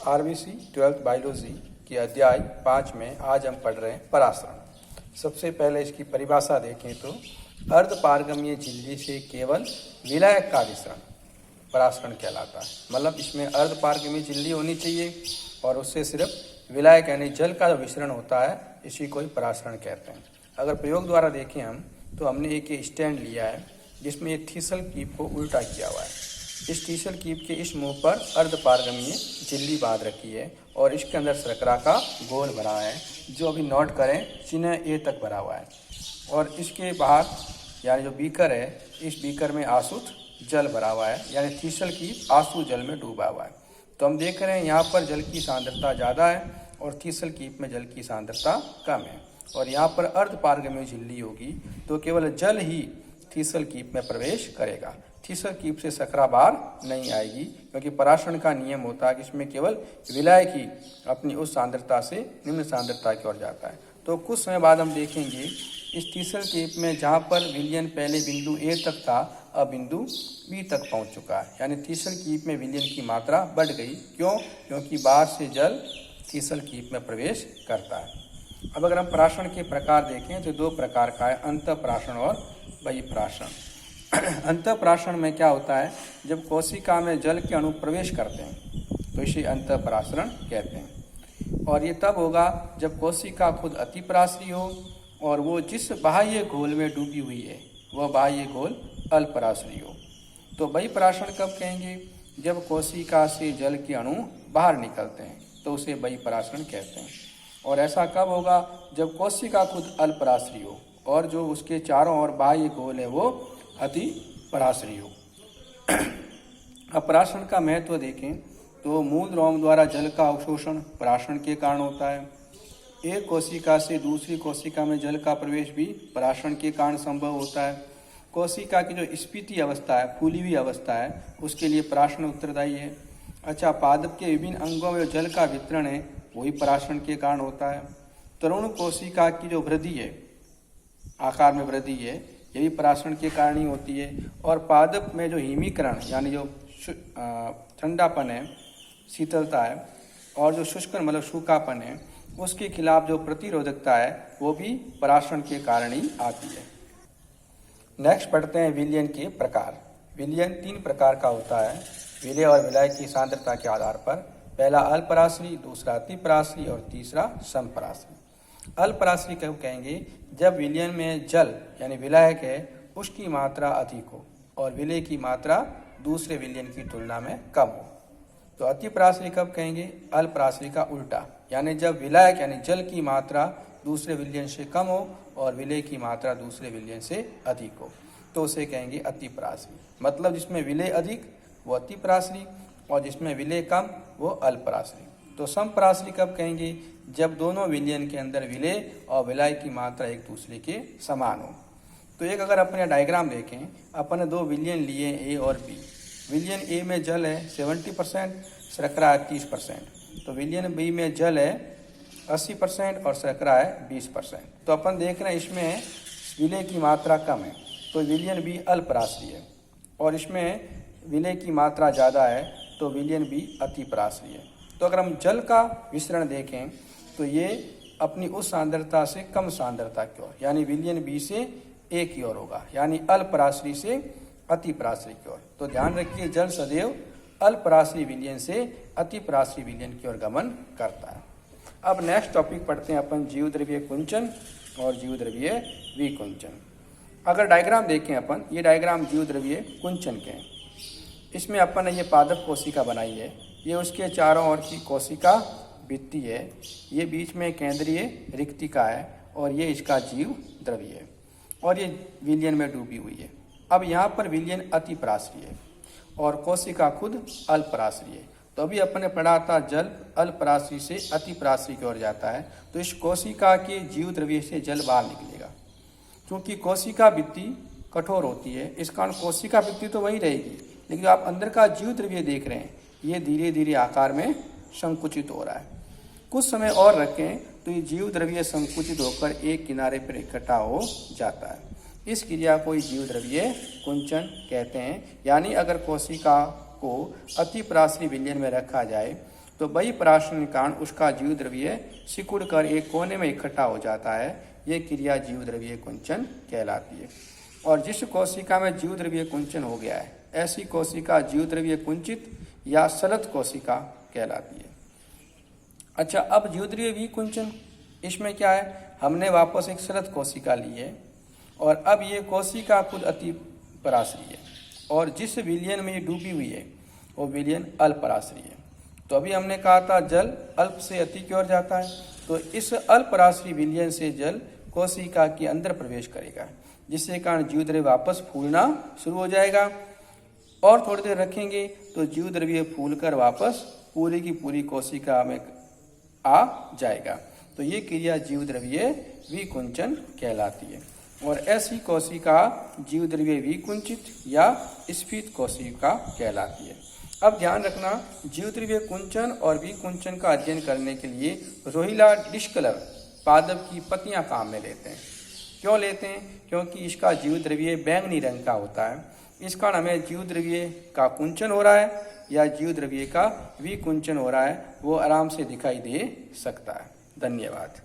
RBC 12th biology के अध्याय 5 में आज हम पढ़ रहे हैं परासरण। सबसे पहले इसकी परिभाषा देखें तो अर्धपारगम्य झिल्ली से केवल विलायक का विसरण परासरण कहलाता है। मतलब इसमें अर्धपारगम्य झिल्ली होनी चाहिए और उससे सिर्फ विलायक यानी जल का जो विसरण होता है इसी को ही परासरण कहते हैं। अगर प्रयोग द्वारा देखें हम तो हमने एक स्टैंड लिया है जिसमें एक थीसल कीप को उल्टा किया हुआ है। इस टीसल कीप के इस मुंह पर अर्धपारगम्य झिल्ली बांध रखी है और इसके अंदर शर्करा का घोल भरा है जो अभी नोट करें चिन्ह ए तक भरा हुआ है। और इसके बाहर यानी जो बीकर है इस बीकर में आसुत जल भरा हुआ है यानी थीसल कीप आंसू जल में डूबा हुआ है। तो हम देख रहे हैं यहाँ पर जल की सांद्रता ज़्यादा है और थीसल कीप में जल की सांद्रता कम है। और यहाँ पर अर्धपारगम्य झिल्ली होगी तो केवल जल ही थीसल कीप में प्रवेश करेगा। थीसल कीप से शर्करा बाहर नहीं आएगी क्योंकि परासरण का नियम होता है कि इसमें केवल विलायक ही अपनी उस सांद्रता से निम्न सांद्रता की ओर जाता है। तो कुछ समय बाद हम देखेंगे इस थीसल कीप में जहाँ पर विलयन पहले बिंदु ए तक था अब बिंदु बी तक पहुँच चुका है यानी थीसल कीप में विलयन की मात्रा बढ़ गई। क्यों? क्योंकि बाहर से जल थीसल कीप में प्रवेश करता है। अब अगर हम परासरण के प्रकार देखें तो दो प्रकार का है, अंतःपरासरण और बहिःपरासरण। अंतःपरासरण में क्या होता है, जब कोशिका में जल के अणु प्रवेश करते हैं तो इसे अंतःपरासरण कहते हैं। और ये तब होगा जब कोशिका खुद अतिपराश्री हो और वो जिस बाह्य घोल में डूबी हुई है वह बाह्य घोल अल्पराश्री हो। तो बहिःपरासरण कब कहेंगे, जब कोशिका से जल के अणु बाहर निकलते हैं तो उसे बहिःपरासरण कहते हैं। और ऐसा कब होगा, जब कोशिका खुद अल्पराश्री हो और जो उसके चारों ओर बाह्य घोल है वो अति पराश्री हो। अपरासरण का महत्व देखें तो मूल रोम द्वारा जल का अवशोषण परासरण के कारण होता है। एक कोशिका से दूसरी कोशिका में जल का प्रवेश भी परासरण के कारण संभव होता है। कोशिका की जो स्फीति अवस्था है, फूली हुई अवस्था है, उसके लिए परासरण उत्तरदायी है। अच्छा, पादप के विभिन्न अंगों में जल का वितरण है वही परासरण के कारण होता है। तरुण कोशिका की जो वृद्धि है, आकार में वृद्धि है, ये भी परासरण के कारण ही होती है। और पादप में जो हिमीकरण यानी जो ठंडापन है, शीतलता है और जो शुष्कन मतलब सूखापन है उसके खिलाफ जो प्रतिरोधकता है वो भी परासरण के कारण ही आती है। नेक्स्ट पढ़ते हैं विलयन के प्रकार। विलयन 3 प्रकार का होता है विलेय और विलायक की सांद्रता के आधार पर। पहला अल्पराश्री, दूसरा अतिपराश्री और तीसरा समपराश्री। अल्पराश्री कब कहेंगे, जब विलयन में जल यानी विलायक है उसकी मात्रा अधिक हो और विलेय की मात्रा दूसरे विलयन की तुलना में कम हो। तो अतिपराश्री कब कहेंगे, अल्पराश्री का उल्टा यानी जब विलायक यानी जल की मात्रा दूसरे विलयन से कम हो और विलेय की मात्रा दूसरे विलयन से अधिक हो तो उसे कहेंगे अतिपराश्री। मतलब जिसमें विलेय अधिक वो अतिपराश्री और जिसमें विलेय कम वो अल्पराश्री। तो समपराश्री कब कहेंगे, जब दोनों विलयन के अंदर विलेय और विलाय की मात्रा एक दूसरे के समान हो। तो एक अगर अपने डायग्राम देखें, अपन 2 विलयन लिए ए और बी। विलयन ए में जल है 70%, शर्करा है 30%। तो विलयन बी में जल है 80% और शर्करा है 20%। तो अपन देख रहे हैं इसमें विलेय की मात्रा कम है तो विलयन बी अल्पराश्री है और इसमें विलेय की मात्रा ज़्यादा है तो विलयन बी अतिपराश्री है। तो अगर हम जल का विसरण देखें तो ये अपनी उस सांद्रता से कम सांद्रता की ओर यानी विलयन बी से ए की ओर होगा यानी अल्पराश्री से अतिपराश्री की ओर। तो ध्यान रखिए जल सदैव अल्पराश्री विलयन से अतिपराश्री विलयन की ओर गमन करता है। अब नेक्स्ट टॉपिक पढ़ते हैं अपन जीव द्रव्य कुंचन और जीव द्रव्य विकुंचन। अगर डायग्राम देखें अपन, ये डायग्राम जीव द्रव्य कुंचन के हैं। इसमें अपन ने ये पादप कोशिका बनाई है, ये उसके चारों ओर की कोशिका भित्ति है, ये बीच में केंद्रीय रिक्तिका है और ये इसका जीव द्रव्य है और ये विलयन में डूबी हुई है। अब यहाँ पर विलयन अतिपराश्री है और कोशिका खुद अल्पराश्री है। तो अभी अपन ने पढ़ा था जल अल्पराश्री से अतिपराश्री की ओर जाता है तो इस कोशिका के जीव द्रव्य से जल बाहर निकलेगा। क्योंकि कोशिका भित्ति कठोर होती है इस कारण कोशिका भित्ति तो वही रहेगी, लेकिन आप अंदर का जीव द्रव्य देख रहे हैं ये धीरे धीरे आकार में संकुचित हो रहा है। कुछ समय और रखें तो ये जीव द्रव्य संकुचित होकर एक किनारे पर इकट्ठा हो जाता है। इस क्रिया को जीव द्रव्य कुंचन कहते हैं। यानी अगर कोशिका को अतिपराश्री विलयन में रखा जाए तो वही पराशरण के कारण उसका जीव द्रव्य सिकुड़ कर एक कोने में इकट्ठा हो जाता है। ये क्रिया जीव द्रव्य कुंचन कहलाती है। और जिस कोशिका में जीव द्रव्य कुंचन हो गया है, ऐसी कोशिका जीव द्रव्य कुंचित या सलत कोशिका कहलाती है। अच्छा, अब जीव द्रव्य विकुंचन, इसमें क्या है, हमने वापस एक सलत कोशिका ली है और अब ये कोशिका खुद अति पराश्री है और जिस विलयन में ये डूबी हुई है वो विलयन अल्पराश्री है। तो अभी हमने कहा था जल अल्प से अति की ओर जाता है, तो इस अल्पराश्री विलयन से जल कोशिका के अंदर प्रवेश करेगा, जिसके कारण जीव द्रव्य वापस फूलना शुरू हो जाएगा। और थोड़ी देर रखेंगे तो जीव द्रव्य फूलकर वापस पूरी की पूरी कोशिका में आ जाएगा। तो ये क्रिया जीव द्रव्य विकुंचन कहलाती है। और ऐसी कोशिका जीव द्रव्य विकुंचित या स्फीत कोशिका कहलाती है। अब ध्यान रखना, जीव द्रव्य कुंचन और विकुंचन का अध्ययन करने के लिए रोहिला डिस्कलर पादप की पत्तियां काम में लेते हैं। क्यों लेते हैं? क्योंकि इसका जीव द्रव्य बैंगनी रंग का होता है। इस कारण हमें जीव द्रव्य का कुंचन हो रहा है या जीव द्रव्य का विकुंचन हो रहा है वो आराम से दिखाई दे सकता है। धन्यवाद।